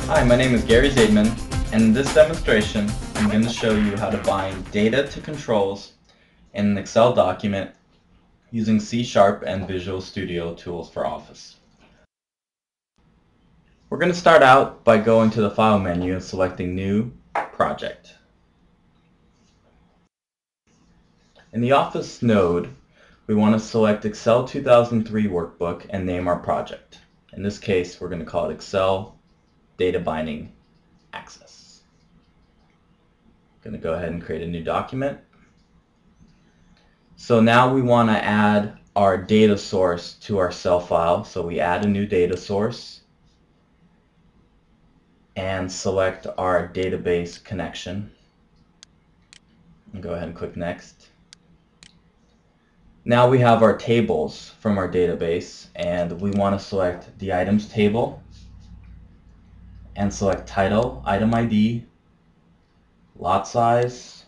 Hi, my name is Gary Zaidman, and in this demonstration I'm going to show you how to bind data to controls in an Excel document using C# and Visual Studio tools for Office. We're going to start out by going to the File menu and selecting New Project. In the Office node, we want to select Excel 2003 Workbook and name our project. In this case, we're going to call it Excel Data Binding Access. I'm going to go ahead and create a new document. So now we want to add our data source to our Excel file. So we add a new data source and select our database connection. And go ahead and click Next. Now we have our tables from our database, and we want to select the items table and select title, item ID, lot size,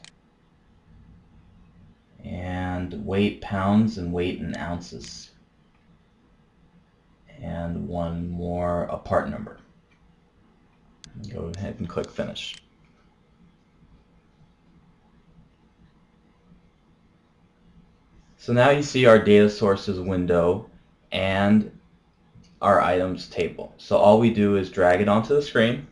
and weight pounds and weight in ounces, and one more, a part number. Go ahead and click Finish. So now you see our data sources window and our items table. So all we do is drag it onto the screen.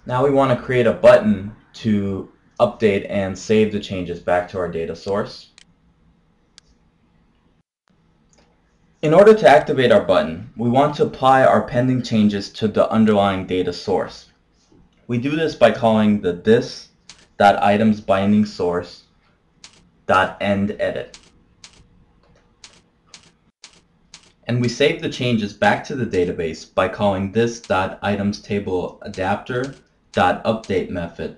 Now we want to create a button to update and save the changes back to our data source. In order to activate our button, we want to apply our pending changes to the underlying data source. We do this by calling the this.itemsbindingsource.endEdit. And we save the changes back to the database by calling this.itemstableAdapter.update method.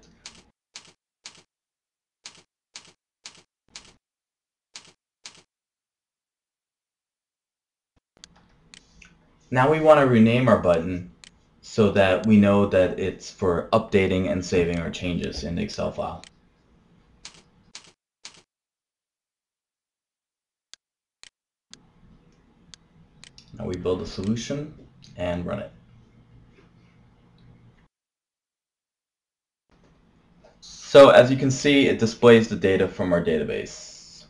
Now we want to rename our button so that we know that it's for updating and saving our changes in the Excel file. Now we build a solution and run it. So as you can see, it displays the data from our database.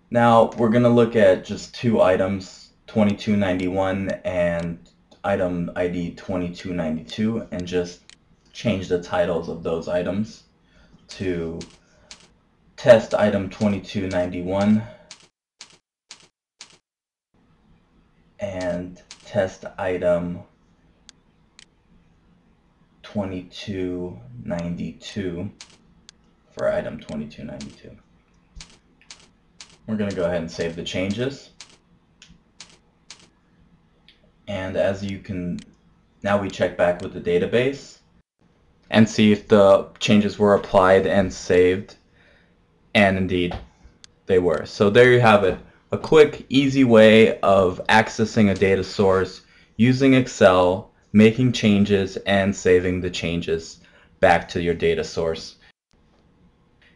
Now we're going to look at just two items, 2291 and item ID 2292, and just change the titles of those items to test item 2291 and test item 2292 for item 2292. We're going to go ahead and save the changes. And as you can, now we check back with the database and see if the changes were applied and saved, and indeed they were. So there you have it, a quick, easy way of accessing a data source using Excel, making changes and saving the changes back to your data source.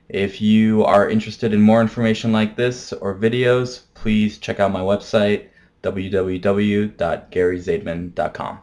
If you are interested in more information like this or videos, please check out my website, www.garyzaidman.com.